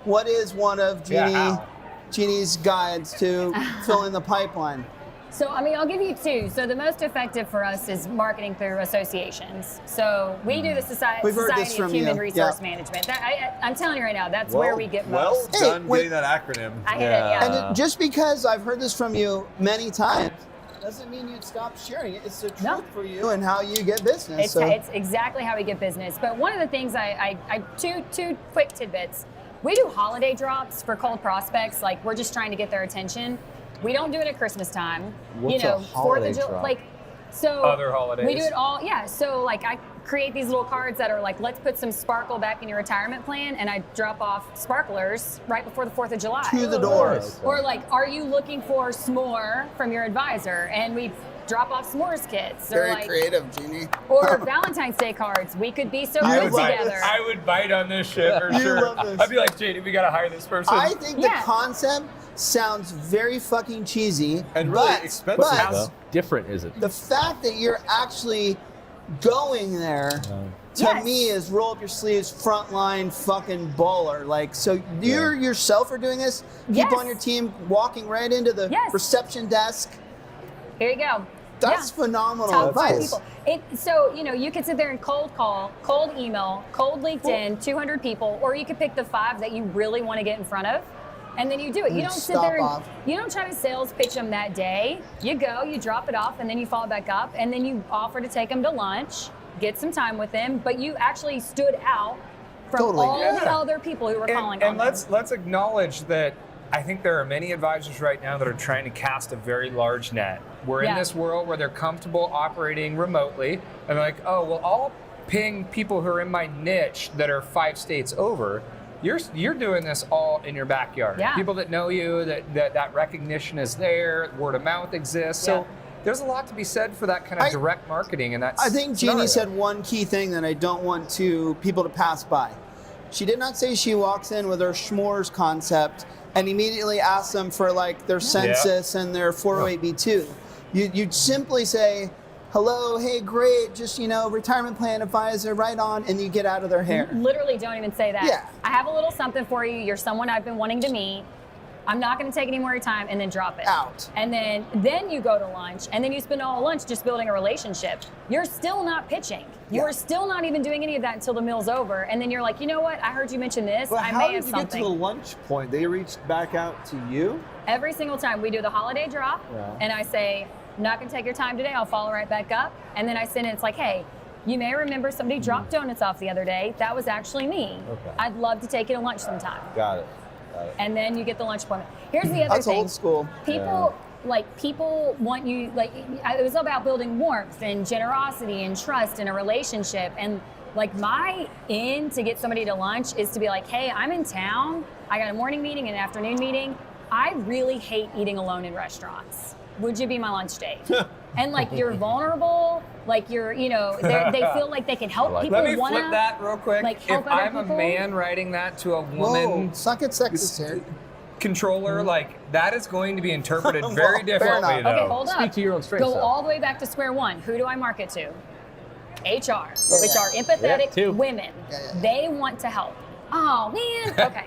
What is one of Jeanne's guides to filling the pipeline? So, I mean, I'll give you two. So the most effective for us is marketing through associations. So we do the Society of Human Resource Management. I'm telling you right now, that's where we get most. Well done getting that acronym. I hit it, yeah. And just because I've heard this from you many times, doesn't mean you'd stop sharing it. It's the truth for you and how you get business. It's exactly how we get business. But one of the things two quick tidbits. We do holiday drops for cold prospects. Like, we're just trying to get their attention. We don't do it at Christmas time. What's a holiday drop? Other holidays. We do it all, yeah. So like I create these little cards that are like, let's put some sparkle back in your retirement plan, and I drop off sparklers right before the 4th of July. To the door. Or like, are you looking for s'more from your advisor? And we drop off s'mores kits. Very like, creative, Jeannie. Or Valentine's Day cards. We could be so good together. I would bite on this shit for sure. Love this. I'd be like, Jeannie, we gotta hire this person. I think the concept sounds very fucking cheesy and really expensive. But how different is it? The fact that you're actually going there to me is roll up your sleeves, frontline fucking baller. Like, so you yourself are doing this? People on your team walking right into the reception desk? Here you go. That's phenomenal Top advice. 5 people. So, you could sit there and cold call, cold email, cold LinkedIn, 200 people, or you could pick the 5 that you really want to get in front of. And then you do it. You don't sit there and you don't try to sales pitch them that day. You go, you drop it off, and then you follow back up, and then you offer to take them to lunch, get some time with them, but you actually stood out from all the other people who were calling on them. And let's acknowledge that I think there are many advisors right now that are trying to cast a very large net. We're in this world where they're comfortable operating remotely, and they're like, oh, well, I'll ping people who are in my niche that are 5 states over. You're doing this all in your backyard. Yeah. People that know you, that recognition is there, word of mouth exists. So there's a lot to be said for that kind of direct marketing. And I think Jeannie said one key thing that I don't want people to pass by. She did not say she walks in with her s'mores concept and immediately asks them for like their census and their 408B2. You'd simply say, hello, hey, great, just, retirement plan advisor, right on, and you get out of their hair. Literally don't even say that. Yeah. I have a little something for you. You're someone I've been wanting to meet. I'm not going to take any more of your time, and then drop it. Out. And then you go to lunch, and then you spend all lunch just building a relationship. You're still not pitching. You're still not even doing any of that until the meal's over. And then you're like, you know what? I heard you mention this. But I how may did have you something. get to the lunch point? They reached back out to you? Every single time we do the holiday drop, and I say, I'm not going to take your time today. I'll follow right back up. And then I send it. It's like, hey, you may remember somebody dropped donuts off the other day. That was actually me. Okay. I'd love to take you to lunch sometime. Got it. And then you get the lunch appointment. Here's the other That's thing. old school. People want you, it was about building warmth and generosity and trust in a relationship. And like my in to get somebody to lunch is to be like, hey, I'm in town. I got a morning meeting and an afternoon meeting. I really hate eating alone in restaurants. Would you be my lunch date? And like you're vulnerable, like you're, they feel like they can help people. Let me flip that real quick. Help if I'm a man writing that to a woman, suck it sexist here. Controller, that is going to be interpreted very differently. Okay, hold up. Speak to your own strengths. Go all the way back to square one. Who do I market to? HR, which are empathetic women. They want to help. Oh man. Okay.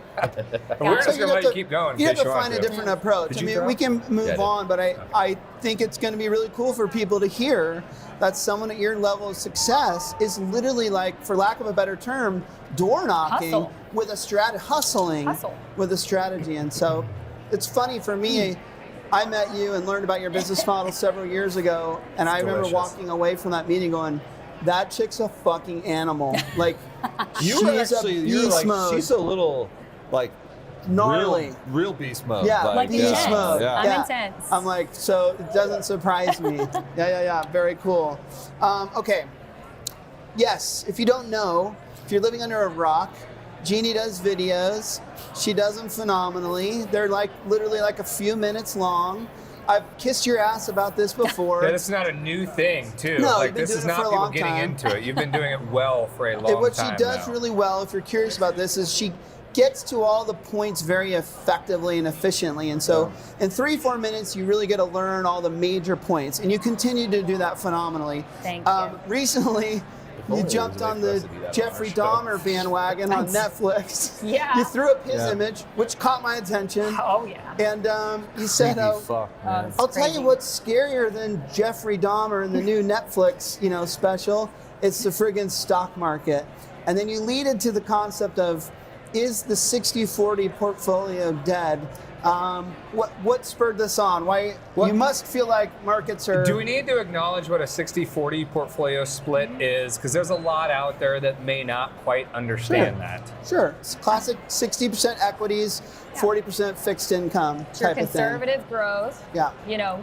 We're just gonna let you keep going. You have to find a different approach. I mean, we can move on, but I think it's going to be really cool for people to hear that someone at your level of success is literally like, for lack of a better term, door knocking with a hustling with a strategy. And so it's funny for me. I met you and learned about your business model several years ago, and I remember walking away from that meeting going, that chick's a fucking animal. Like, she's a little, gnarly. Real beast mode. Yeah, beast mode. I'm intense. I'm like, so it doesn't surprise me. Yeah. Very cool. Okay. Yes, if you don't know, if you're living under a rock, Jeannie does videos. She does them phenomenally. They're literally a few minutes long. I've kissed your ass about this before. That's not a new thing, too. No, this is not people getting into it. You've been doing it well for a long time. What she does really well, if you're curious about this, is she gets to all the points very effectively and efficiently. And so in 3-4 minutes, you really get to learn all the major points. And you continue to do that phenomenally. Thank you. Recently, You jumped on the Jeffrey Dahmer bandwagon on Netflix. Yeah. You threw up his image, which caught my attention. Oh yeah. And you said, Creepy fuck, man. it's I'll tell crazy. you what's scarier than Jeffrey Dahmer in the new Netflix, special. It's the friggin' stock market. And then you lead into the concept of, is the 60-40 portfolio dead? What spurred this on? Why you must feel like markets are... Do we need to acknowledge what a 60-40 portfolio split is? Because there's a lot out there that may not quite understand that. Sure. It's classic 60% equities, 40% fixed income It's your type of thing. conservative growth, Yeah.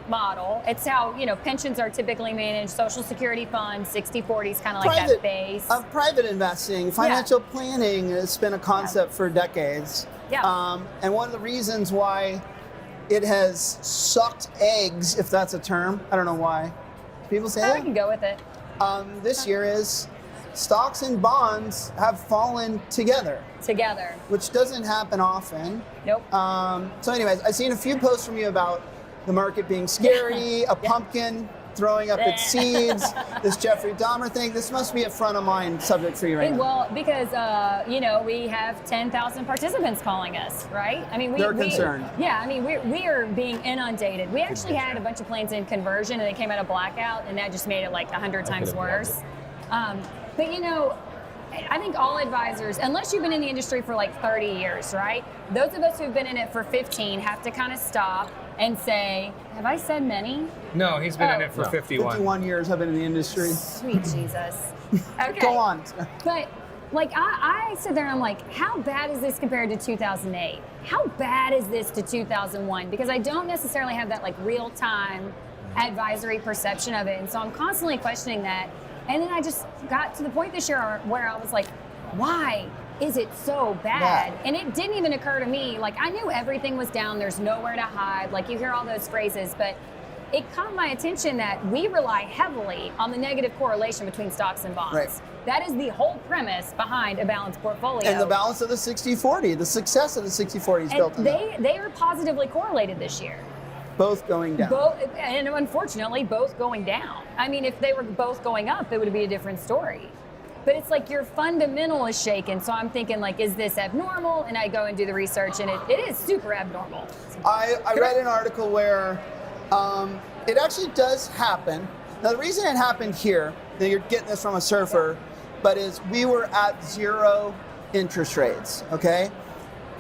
model. It's how, pensions are typically managed, Social Security funds, 60-40 is kind of like that base. Private investing, financial planning has been a concept for decades. Yeah. And one of the reasons why it has sucked eggs, if that's a term, I don't know why. Do people say I that? can go with it. This year is stocks and bonds have fallen together, which doesn't happen often. Nope. So anyways, I've seen a few posts from you about the market being scary, a pumpkin throwing up its seeds, this Jeffrey Dahmer thing. This must be a front of mind subject for you right now. Well, because we have 10,000 participants calling us, right? I mean, They're concerned. Yeah, I mean, we are being inundated. We actually had a bunch of planes in conversion, and they came out of blackout, and that just made it like 100 times worse. But I think all advisors, unless you've been in the industry for like 30 years, right? Those of us who've been in it for 15 have to kind of stop and say, have I said many? No, he's been in it for 51. 51 years I've been in the industry. Sweet Jesus. Okay. Go on. But I sit there and I'm like, how bad is this compared to 2008? How bad is this to 2001? Because I don't necessarily have that like real time advisory perception of it. And so I'm constantly questioning that. And then I just got to the point this year where I was like, why is it so bad? And it didn't even occur to me, like I knew everything was down, there's nowhere to hide, like you hear all those phrases, but it caught my attention that we rely heavily on the negative correlation between stocks and bonds. Right. That is the whole premise behind a balanced portfolio. And the balance of the 60-40, the success of the 60-40 is built on that. They are positively correlated this year. Both going down. And unfortunately, both going down. I mean, if they were both going up, it would be a different story. But it's like your fundamental is shaken. So I'm thinking like, is this abnormal? And I go and do the research and it is super abnormal. I read an article where it actually does happen. Now the reason it happened here, now you're getting this from a surfer, but is we were at 0 interest rates, okay?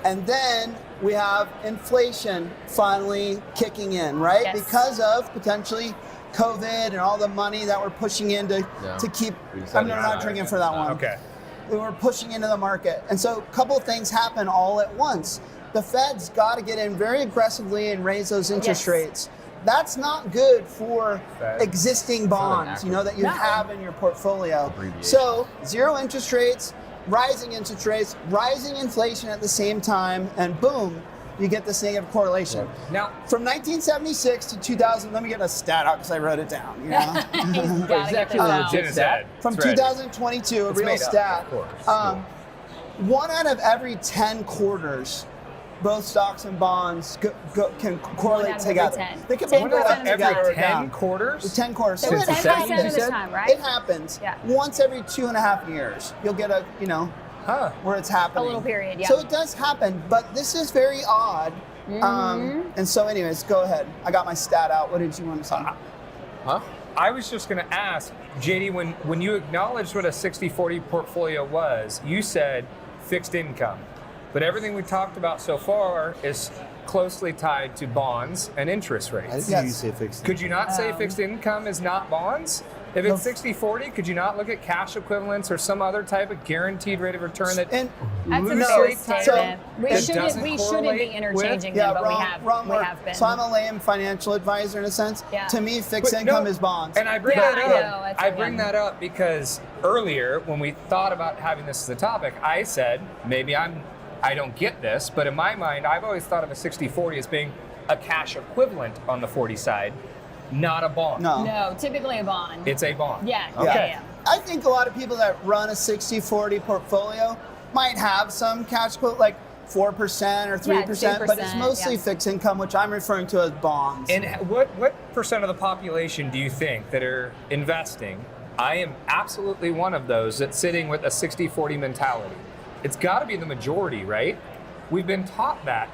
And then we have inflation finally kicking in, right? Yes. Because of potentially COVID and all the money that we're pushing in to keep, I'm not drinking for that one. Okay. We were pushing into the market. And so a couple of things happen all at once. The Fed's got to get in very aggressively and raise those interest rates. That's not good for existing bonds, that you have in your portfolio. So 0 interest rates, rising interest rates, rising inflation at the same time, and boom, you get this negative correlation. Now, from 1976 to 2000, let me get a stat out because I wrote it down. Exactly. From 2022, a real stat. 1 out of every 10 quarters, both stocks and bonds can correlate together. They can both go up together. 10 quarters? 10 quarters. So 10% of the time, right? It happens once every 2.5 years. You'll get a, where it's happening. A little period, So it does happen, but this is very odd. And so anyways, go ahead. I got my stat out. What did you want to say? I was just going to ask, JD, when you acknowledged what a 60-40 portfolio was, you said fixed income. But everything we talked about so far is closely tied to bonds and interest rates. I think you say fixed income. Could you not say fixed income is not bonds? If it's 60-40, could you not look at cash equivalents or some other type of guaranteed rate of return that That's a mistake statement. We shouldn't be interchanging them, but we have been. So I'm a lame financial advisor in a sense. To me, fixed income is bonds. And I bring that up because earlier when we thought about having this as a topic, I said maybe I don't get this, but in my mind, I've always thought of a 60-40 as being a cash equivalent on the 40 side, not a bond. No, typically a bond. It's a bond. Yeah. Okay. Yeah. I think a lot of people that run a 60-40 portfolio might have some cash equivalent, like 4% or 3%, but it's mostly fixed income, which I'm referring to as bonds. And what percent of the population do you think that are investing I am absolutely one of those that's sitting with a 60-40 mentality. It's got to be the majority, right? We've been taught that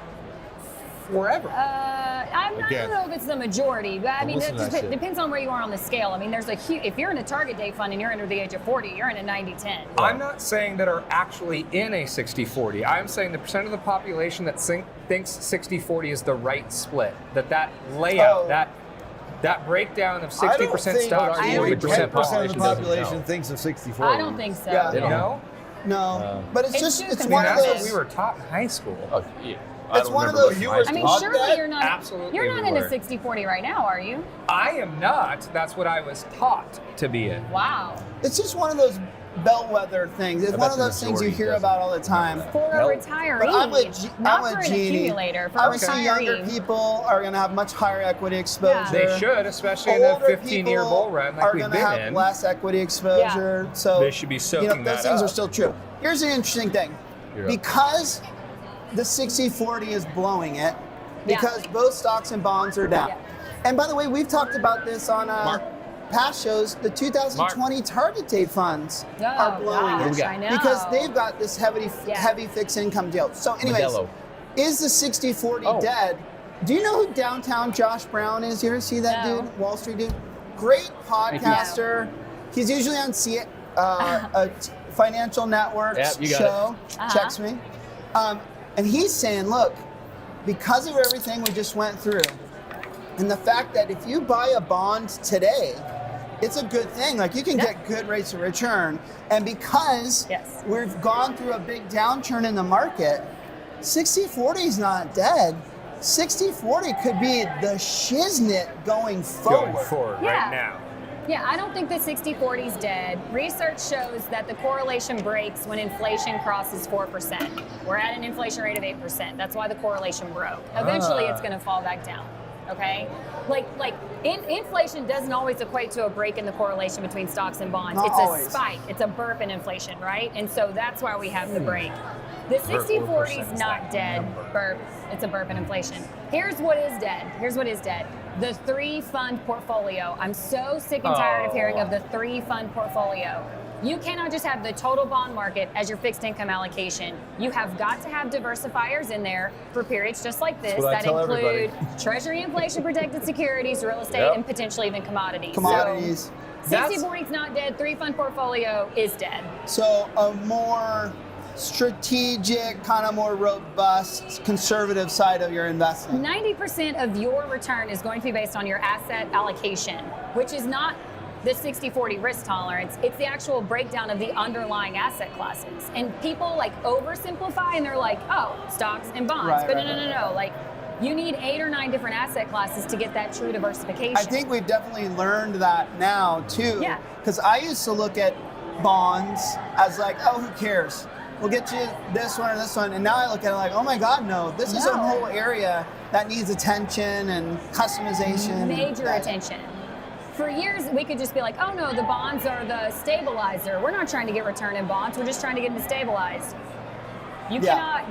forever. I don't know if it's the majority, but I mean, it just depends on where you are on the scale. I mean, there's a huge, if you're in a target date fund and you're under the age of 40, you're in a 90-10. I'm not saying that are actually in a 60-40. I'm saying the percent of the population that thinks 60-40 is the right split. That layout, that breakdown of 60% stocks, 40% 10% of the population thinks of 60-40. I don't think so. Yeah. No? No, but it's just too one of That's those. what we were taught in high school. Oh, yeah. It's one of those. I mean, surely you're not. Absolutely You're not we in a were. 60-40 right now, are you? I am not. That's what I was taught to be in. Wow. It's just one of those bellwether things. It's one of those things you hear about all the time. For a retiree, But I'm with not I'm for with an Jeannie. accumulator. For a Obviously, younger retiree. people are going to have much higher equity exposure. They should, especially in a Older 15-year people bull run like are we've gonna been have in. less equity exposure. So They should be soaking those that things up. are still true. Here's the interesting thing. Because the 60-40 is blowing it, because both stocks and bonds are down. Yeah. And by the way, we've talked about this on past shows. The 2020 target date funds are blowing gosh, it I know. because they've got this heavy fixed income deal. So anyways, Modelo. is the 60-40 dead? Do you know who downtown Josh Brown is? You ever see that No. dude? Wall Street dude? Great podcaster. He's usually on a Financial Network Yep, you got show. Checks me. And he's saying, look, because of everything we just went through, and the fact that if you buy a bond today, it's a good thing. Like, you can get good rates of return. And because we've gone through a big downturn in the market, 60-40 is not dead. 60-40 could be the shiznit going forward. Right now. Yeah, I don't think the 60-40 is dead. Research shows that the correlation breaks when inflation crosses 4%. We're at an inflation rate of 8%. That's why the correlation broke. Eventually, it's going to fall back down. Okay, inflation doesn't always equate to a break in the correlation between stocks and bonds. Not it's always. a spike. It's a burp in inflation, right? And so that's why we have the break. The 60-40 is not dead. Burp. It's a burp in inflation. Here's what is dead. The 3-fund portfolio. I'm so sick and tired of hearing of the 3-fund portfolio. You cannot just have the total bond market as your fixed income allocation. You have got to have diversifiers in there for periods just like this that include Treasury inflation protected securities, real estate, and potentially even commodities. Commodities. So 60-40 is not dead. 3-fund portfolio is dead. So a more strategic, kind of more robust, conservative side of your investment. 90% of your return is going to be based on your asset allocation, which is not the 60-40 risk tolerance. It's the actual breakdown of the underlying asset classes. And people oversimplify and they're like, oh, stocks and bonds. But no. Like, you need 8 or 9 different asset classes to get that true diversification. I think we've definitely learned that now too. Yeah. Because I used to look at bonds as like, oh, who cares? We'll get you this one or this one. And now I look at it like, oh my God, no. This is a whole area that needs attention and customization. Major attention. For years, we could just be like, oh no, the bonds are the stabilizer. We're not trying to get return in bonds. We're just trying to get them stabilized. You cannot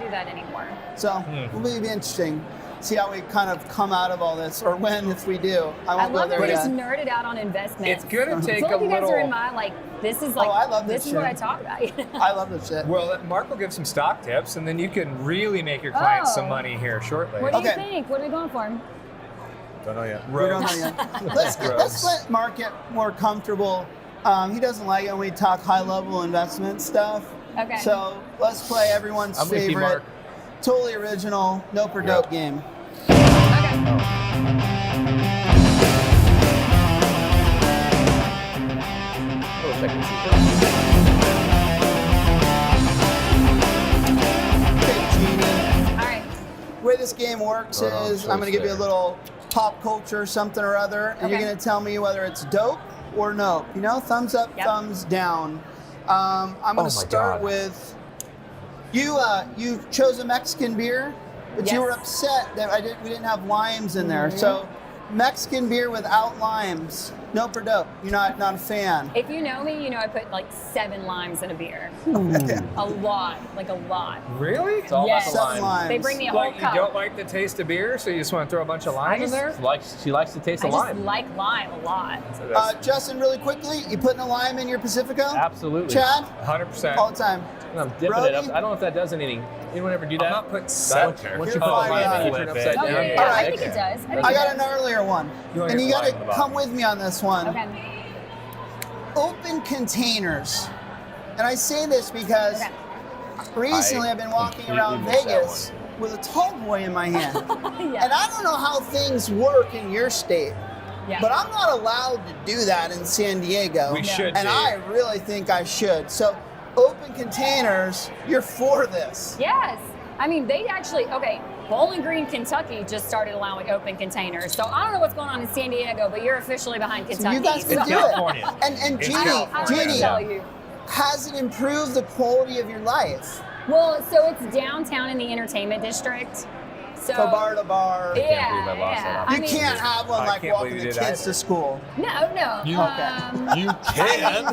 do that anymore. So it'll be interesting. See how we kind of come out of all this, or when, if we do. I love that we just nerded out on investments. It's gonna take I feel like a you guys little. are in my this is I love this this is what shit. I talk about. I love this shit. Well, Mark will give some stock tips, and then you can really make your clients some money here shortly. What do you think? What are we going for? Don't know yet. We don't know yet. Let's let Mark get more comfortable. He doesn't like it when we talk high-level investment stuff. Okay. So let's play everyone's I'm with you, favorite, Mark. totally original, nope or dope game. Okay, Jeannie. All right. The way this game works is I'm going to give you a little pop culture something or other, and you're going to tell me whether it's dope or nope. You know, thumbs up, thumbs down. I'm going to start with you. You chose a Mexican beer, but you were upset that we didn't have limes in there. So Mexican beer without limes. Nope or dope. You're not a fan. If you know me, you know I put like 7 limes in a beer. A lot, like a lot. Really? It's all Yes. about the 7 lime. limes. They bring me a whole Like, you cup. don't like the taste of beer, so you just want to throw a bunch of lime in there? She likes the taste I of just lime. like lime a lot. So that's Justin, really quickly, you putting a lime in your Pacifico? Absolutely. Chad? 100%. All the time. And I'm dipping it up. I don't know if that does anything. Anyone ever do that? I'm not putting Once center. you You're put the fine, lime in, you flip turn it. upside down. Okay, All I right. think it does. I think I it got does. an earlier one. You want And you your got lime in the to come bottom. with me on this one. Okay. Open containers. And I say this because Okay. recently I've been walking completely around missed that Vegas with a tall boy in my hand. Yeah. And I don't know how things work in your state, Yeah. but I'm not allowed to do that in San Diego. We should And be. I really think I should. So open containers, you're for this. Yes. I mean, they actually, okay, Bowling Green, Kentucky just started allowing open containers. So I don't know what's going on in San Diego, but you're officially behind So Kentucky. you guys can So- do California. it. And It's Jeannie, California. I Jeannie, tell you. has it improved the quality of your life? Well, so it's downtown in the entertainment district. So From bar to bar. yeah, believe I lost yeah. that. You I mean, can't have one I like can't walking believe the you did kids that. to school. No. You can.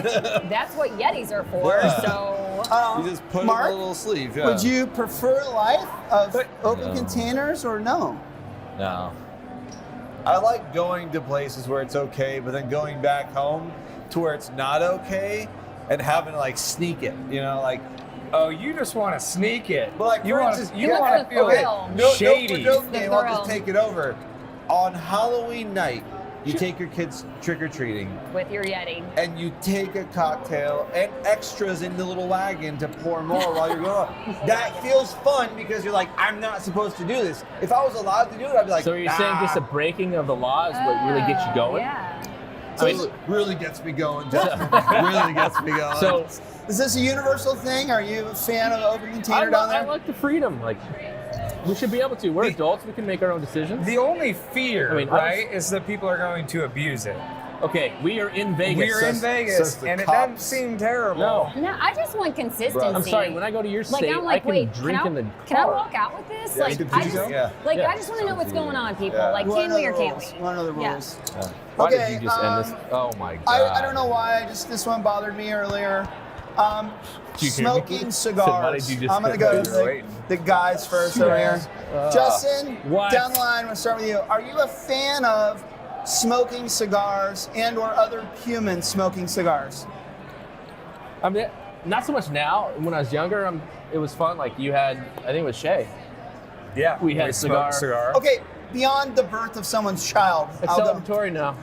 That's what Yetis are for. Yeah. So You just put Mark, it in a little sleeve. Yeah. would you prefer a life of open No. containers or no? No. I like going to places where it's okay, but then going back home to where it's not okay and having to like sneak it. You know, like. Oh, you just want to sneak it. But like, you for want instance, you That's want the to feel thrill. shady. No, The game. I'll thrill. just take it over. On Halloween night, you take your kids trick or treating, with your Yeti. and you take a cocktail and extras in the little wagon to pour more while you're going on. That feels fun because you're like, I'm not supposed to do this. If I was allowed to do it, I'd be like, So you're saying just a breaking of the law is what really gets you going? Yeah. I mean, really gets me going, Justin. Really gets me going. so Is this a universal thing? Are you a fan of the open container down I there? like the freedom. Like, we should be able to. We're adults. We can make our own decisions. The only fear, I mean, right, is that people are going to abuse it. Okay, we are in Vegas. We're in says Vegas, the and it doesn't cops. seem terrible. No. No, I just want consistency. I'm sorry. When I go to your like, state, I'm like, I can wait, drink in the can I car. walk out with this? Yeah, like, you can I do just, so. Yeah. like, Yeah. I just want to know what's going on, people. Yeah. Like, You can wanna we know or the can't rules. we? You wanna know the Yeah. rules? Why Okay, did you just end this? Oh my god. I don't know why. This one bothered me earlier. Did you hear me? Smoking So why did cigars. you just I'm gonna say go that? to the guys first over here. Justin, What? down the line, we'll start with you. Are you a fan of smoking cigars and or other humans smoking cigars? I mean, not so much now. When I was younger, it was fun. Like you had, I think it was Shay. Yeah, We had smoked cigar. Okay, beyond the birth of someone's child, It's I'll go. celebratory now.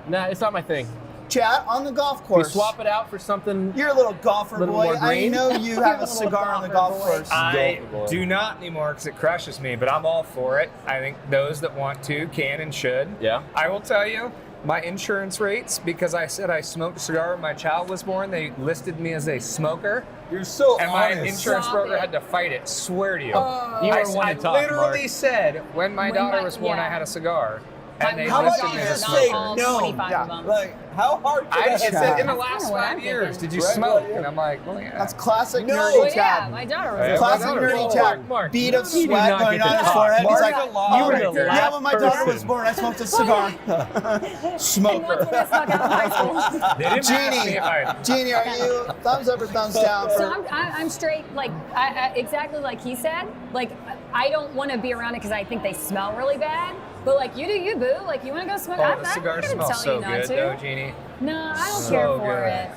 Nah, it's not my thing. Chat on the golf We course. swap it out for something. You're a little golfer Little boy. more I green. know you have a Little cigar on the golfer golf boy. course. I Golfer boy. do not anymore because it crushes me, but I'm all for it. I think those that want to can and should. Yeah. I will tell you, my insurance rates, because I said I smoked a cigar when my child was born, they listed me as a smoker, You're so and my honest. insurance Stop broker it. had to fight it. Swear to you. You were one I to talk, literally Mark. said when my When daughter my- was born, yeah. I had a cigar, My and they How mother's listed about me you as a just daughter say smoker. all no? 25 of them. Like, how hard could I, that it be? said in the That's last kinda what 5 I'm years, thinking. did you Right, smoke? yeah. And I'm like, well, yeah. That's classic No. nerdy Well, yeah, chat. my daughter was Yeah, a Classic my daughter nerdy was chat. Mark, Bead you of do sweat not going get to down his talk. forehead. He's Mark like, a law "Oh, breaker. yeah, when my daughter was person. born, I smoked a cigar. And once Smoker. when I snuck out of high school. They didn't ask me Jeannie, if I. Jeannie, are you thumbs up or thumbs down? So For, I'm straight, like I exactly like he said. Like I don't want to be around it because I think they smell really bad. But like you do, you boo. Like you want to go smoke. Oh, I'm the not cigar gonna smells tell so you not good, to. though, Jeannie. No, I don't So care for good. it.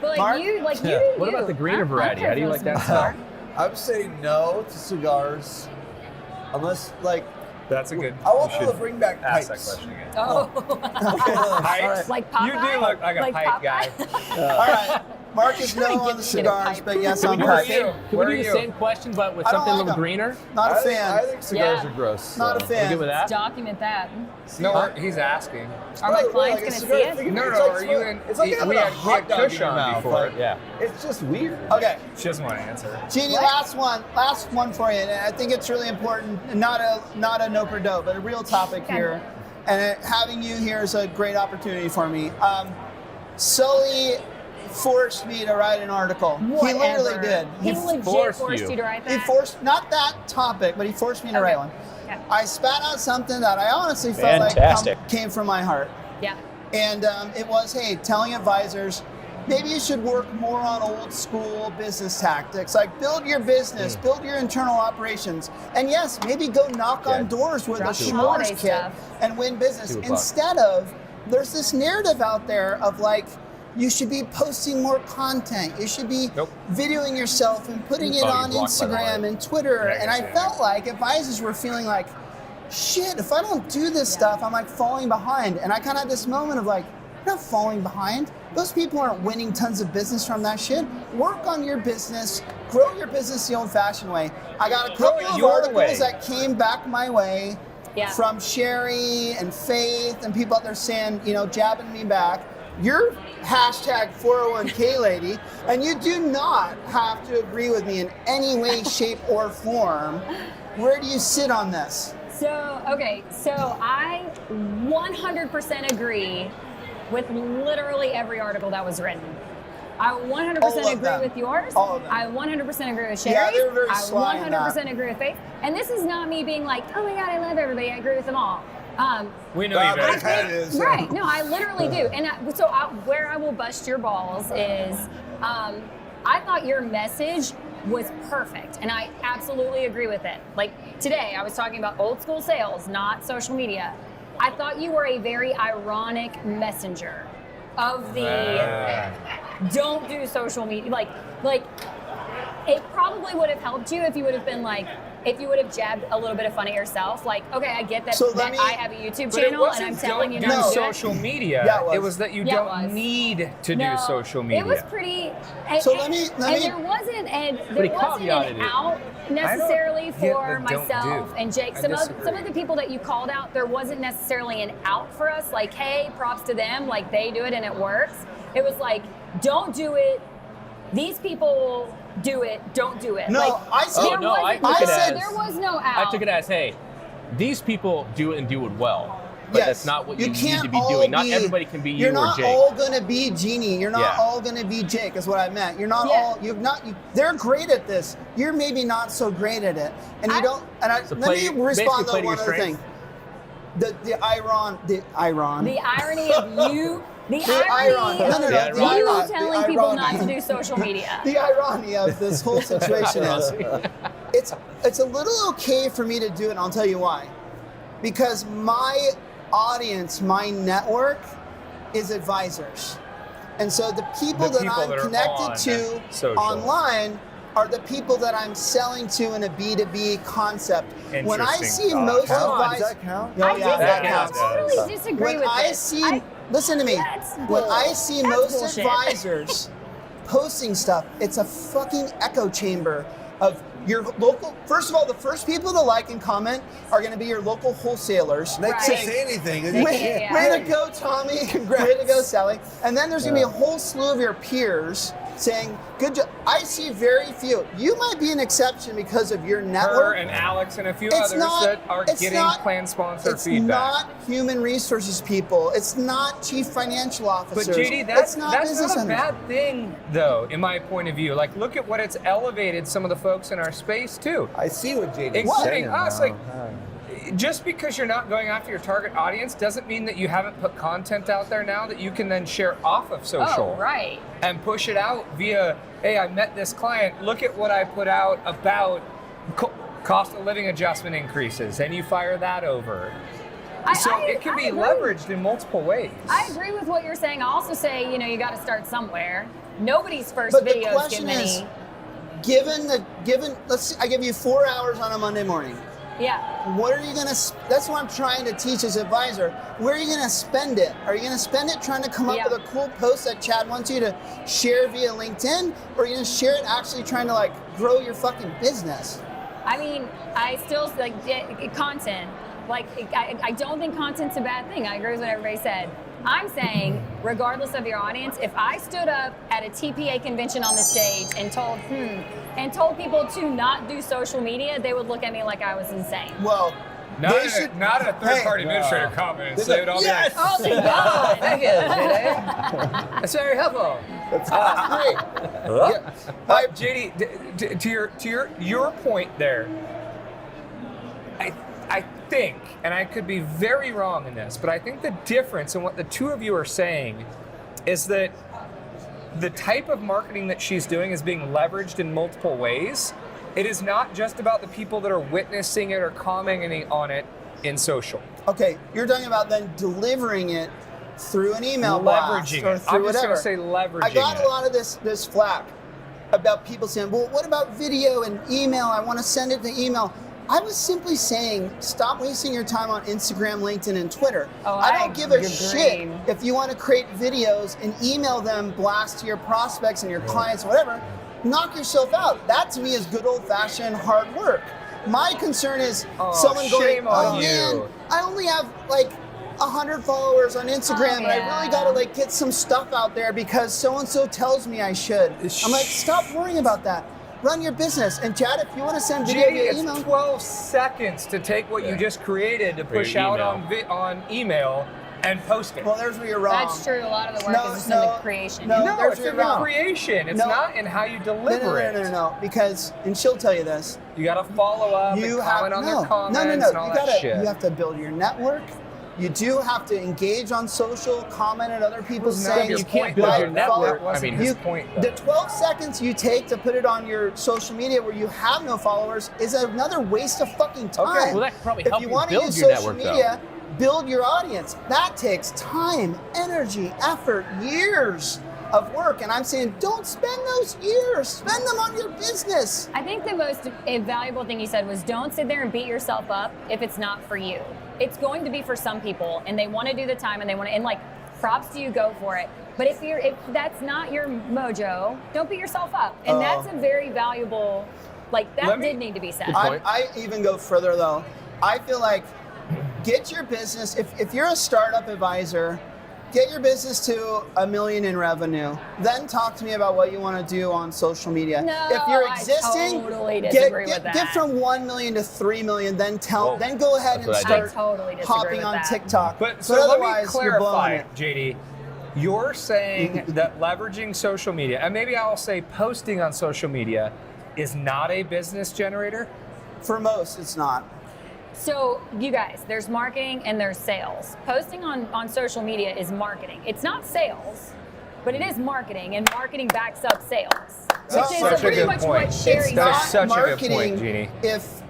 But like Mark? you, like you do. What about the greener I'm variety? okay How do you for a like that cigar. I'm saying no to cigars, unless like That's a good. I want you people to should bring back ask that pipes. question again. Oh, Pipes? like Popeye. You do look like a pipe guy. all right, Mark is Trying to no on get the you to get a cigars, pipe. but yes Can on we do, Where the are pipes. you? same, can Where we are do the you? same question but with I don't something a like little 'em. greener? Not a I fan. think cigars Yeah. are gross. Not a so. We fan. good with that? Document that. No, he's asking. Are my No, clients like a gonna cigar, see think it? of No, it's no, like are smoke- you in? It's like having we a had hot dog Kush in your on mouth. before. Like, Yeah. it's just weird. Okay, She doesn't want to answer. Jeannie, last one for you. And I think it's really important. Not a nope or dope, but a real topic Okay. here. And having you here is a great opportunity for me. Sully forced me to write an article. Whatever. He literally did. He legit forced forced you. you to write that? He forced, not that topic, but he forced me to write one. Yeah. I spat out something that I honestly felt Fantastic. like came from my heart. Yeah. And it was, hey, telling advisors, maybe you should work more on old school business tactics, like build your business, build your internal operations. And yes, maybe go knock on doors with a Drop some holiday s'mores kit stuff. and win business. 2 o'clock. Instead of, there's this narrative out there of like, you should be posting more content. You should be videoing yourself and putting it on Instagram and Twitter. And I felt like advisors were feeling like, shit, if I don't do this stuff, I'm like falling behind. And I kind of had this moment of like, I'm not falling behind. Those people aren't winning tons of business from that shit. Work on your business, grow your business the old-fashioned way. I got a couple of articles that came back my way from Sherry and Faith and people out there saying, you know, jabbing me back. You're hashtag 401k lady, and you do not have to agree with me in any way, shape, or form. Where do you sit on this? So, okay, so I 100% agree with literally every article that was written. I 100% agree with yours. All of them. I 100% agree with Sherry. Yeah, they were very I sly in that. 100% agree with Faith. And this is not me being like, oh my God, I love everybody. I agree with them all. We know you That's better. how it is. Right. No, I literally do. And where I will bust your balls is, I thought your message was perfect, and I absolutely agree with it. Like today, I was talking about old school sales, not social media. I thought you were a very ironic messenger of the don't do social media. Like it probably would have helped you if you would have been like, if you would have jabbed a little bit of fun at yourself, like, okay, I get that, I have a YouTube channel and I'm telling you not to do social media. Yeah, it was that you don't need to do social media. It was pretty. Let me. There wasn't an out necessarily for myself and Jake. Some of the people that you called out, there wasn't necessarily an out for us. Like, hey, props to them. Like they do it and it works. It was like, don't do it. These people do it. Don't do it. No, like, I said. Oh, no, I took it as, there was no out. I took it as, hey, these people do it and do it well. But Yes. that's not what you need can't to be all doing. Not everybody can be you You're or not Jake. all gonna be Jeannie. You're not all gonna be Jake. Is what I meant. You're not all. They're great at this. You're maybe not so great at it, and you don't. And So let me respond to your one other thing. strengths. The irony of you. The irony. of you telling the people irony. not to do social media. The irony of this whole situation is, it's a little okay for me to do it, and I'll tell you why. Because my audience, my network, is advisors. And so the people that I'm connected to online are the people that I'm selling to in a B2B concept. When I see most advisors... Does that count? Oh, yeah, that I counts. totally disagree with this. Listen to me. When I see most bullshit. advisors posting stuff, it's a fucking echo chamber of your local. First of all, the first people to like and comment are going to be your local wholesalers. They can't say anything. Way to go, Tommy. Congrats. Way to go, Sally. And then there's going to be a whole slew of your peers saying, good job. I see very few. You might be an exception because of your network. Her and Alex and a few others that are getting plan sponsor feedback. It's not human resources people. It's not chief financial officers. But JD, that's not a bad thing, though, in my point of view. Like, look at what it's elevated some of the folks in our space, too. I see what JD is Including saying. us. Like, just because you're not going after your target audience doesn't mean that you haven't put content out there now that you can then share off of social. Oh, right. And push it out via, hey, I met this client. Look at what I put out about cost of living adjustment increases, and you fire that over. It can be leveraged in multiple ways. I agree with what you're saying. I also say, you got to start somewhere. Nobody's first But videos the question get is, many. I give you 4 hours on a Monday morning. Yeah. What are you going to, that's what I'm trying to teach as an advisor. Where are you going to spend it? Are you going to spend it trying to come up with a cool post that Chad wants you to share via LinkedIn? Or are you going to share it actually trying to grow your fucking business? I mean, I still content. I don't think content's a bad thing. I agree with what everybody said. I'm saying, regardless of your audience, if I stood up at a TPA convention on the stage and told people to not do social media, they would look at me like I was insane. Well, not a third-party administrator comment. They would all be like, oh, thank God. thank you, JD. That's very helpful. That's great. Yeah. JD, to your point there, I think, and I could be very wrong in this, but I think the difference in what the two of you are saying is that the type of marketing that she's doing is being leveraged in multiple ways. It is not just about the people that are witnessing it or commenting on it in social. Okay, you're talking about then delivering it through an email blast Leveraging or it. through I'm just whatever. going to say leveraging I got it. a lot of this flack about people saying, well, what about video and email? I want to send it to email. I was simply saying, stop wasting your time on Instagram, LinkedIn, and Twitter. Oh, I don't give a agree. shit if you want to create videos and email them, blast to your prospects and your clients, whatever. Knock yourself out. That to me is good old-fashioned hard work. My concern is someone going, shame on man, you. I only have like 100 followers on Instagram, and I really got to like get some stuff out there because so-and-so tells me I should. I'm like, stop worrying about that. Run your business. And Chad, if you want to send video via it's email, 12 seconds to take what you just created to push out on email and post it. well, there's where you're wrong. That's true. A lot of the work is just in the creation. no. No, there's it's where in you're the wrong. creation. It's No. not in how you deliver it. No, because, and she'll tell you this, You got to follow up you and have comment on their comments no. and all You that gotta, shit. you have to build your network. You do have to engage on social, comment on other people's None of saying. your you can't point, build though. your network. That wasn't I mean, his point, though. The 12 seconds you take to put it on your social media where you have no followers is another waste of fucking time. Okay, well, that could probably if help you you want to build use your social network, media, build your audience. That takes time, energy, effort, years of work. And I'm saying, don't spend those years. Spend them on your business. I think the most invaluable thing you said was don't sit there and beat yourself up if it's not for you. It's going to be for some people, and they want to do the time, and they want to, and like, props to you, go for it. But if that's not your mojo, don't beat yourself up. And that's a very valuable, like, that did need to be said. point. I even go further though. I feel like get your business, if you're a startup advisor, get your business to $1 million in revenue. Then talk to me about what you want to do on social media. No, if you're I existing, totally disagree with that. get from 1 million to 3 million. Then go ahead and that's what I start totally disagree hopping with on that. TikTok. But so let me otherwise, you're blowing clarify, it. JD. You're saying that leveraging social media, and maybe I'll say posting on social media, is not a business generator? For most, it's not. So, you guys, there's marketing and there's sales. Posting on social media is marketing. It's not sales, but it is marketing, and marketing backs up sales. That's Which such is a pretty good much point. what Sherry's It's That is not on. such a good marketing point, Jeannie. if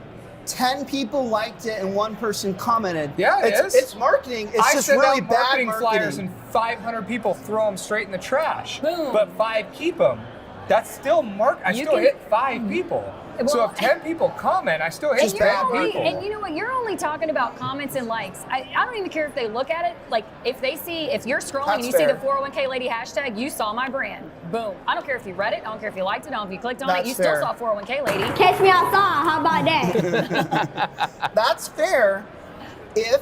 10 people liked it and 1 person commented. Yeah, it is. It's marketing. It's I just send really out bad marketing marketing. flyers and 500 people throw them straight in the trash. Boom. But 5 keep them. That's still I You still can- hit 5 people. So Well, if 10 people comment, I still hit And, you're 10 only, people. and you know what? You're only talking about comments and likes. I don't even care if they look at it. Like, if you're scrolling and That's you fair. see the 401k lady hashtag, you saw my brand. Boom. I don't care if you read it. I don't care if you liked it. I don't know if you clicked on it. That's You fair. still saw 401k lady. Catch me outside. How about that? That's fair if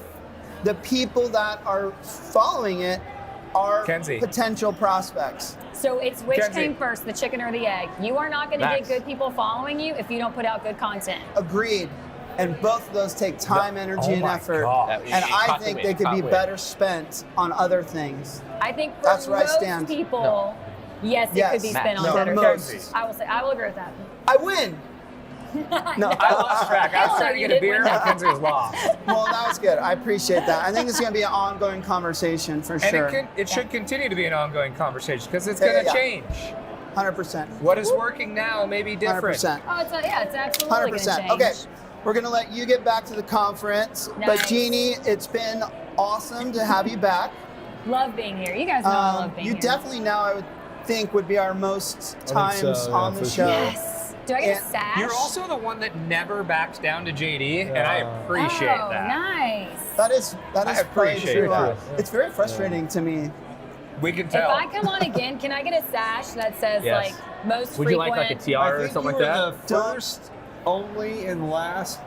the people that are following it are Kenzie. potential prospects. So it's which Kenzie. came first, the chicken or the egg? You are not going to get Facts. good people following you if you don't put out good content. Agreed. And both of those take time, energy, Oh and my effort. God. And I Caught the think wind, they could caught be wind. better spent on other things. I think for That's where I most stand. people, yes, it could be Yes. spent on No, better most. things. I will agree with that. I win. No. I lost track. I was Hell, trying to you get a did beer win. and Kenzie was lost. Well, that was good. I appreciate that. I think it's going to be an ongoing conversation for And sure. it should continue to be an ongoing conversation because it's Yeah, going to yeah. change. 100%. What is working now may be different. 100%. Oh, it's absolutely going to 100%. change. Okay, we're going to let you get back to the conference. But Nice. Jeannie, it's been awesome to have you back. Love being here. You guys know I love being You here. definitely now, I would think, would be our most so, times yeah, on the for show. sure. Yes. Do I get a And sash? You're also the one that never backs down to JD, and I Yeah. appreciate oh, that. nice. That is I probably appreciate true. that. It's very frustrating to me. We can If tell. I come on again, can I get a sash that says Yes. like most Would you frequent? like a tiara or think something you like were that? the first, only, and last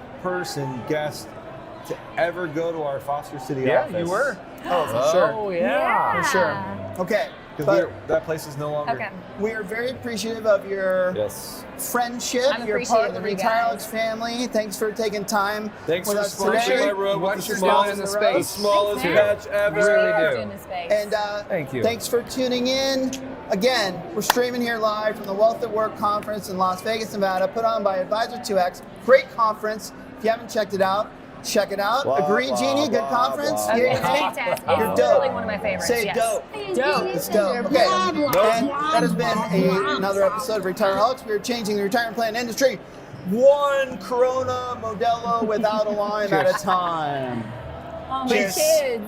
guest to ever go to our Foster City yeah, office. you were. Oh, for sure. Oh, yeah. For sure. Okay. Because But that place is no longer. Okay. we are very appreciative of your Yes. friendship. I'm You're part of the appreciative of you Retireholics guys. family. Thanks for taking time Thanks with for us sponsoring today. my road What with you're the doing smallest, in the the space. the smallest Thanks, man. patch ever. Really Love do. doing this space. And Thank you. Thanks for tuning in. Again, we're streaming here live from the Wealth at Work conference in Las Vegas, Nevada, put on by Advisor 2X. Great conference. If you haven't checked it out, check it out. Blah, Agree, blah, Jeannie? Good blah, conference? blah. Here, It's Jeannie? fantastic. You're It's dope. literally one of my favorites. Say yes. dope. Dope. It's dope. Okay. And that has been another episode of Retireholics. We are changing the retirement plan industry one Corona Modelo without a lime at a time. Oh, my Cheers. kids.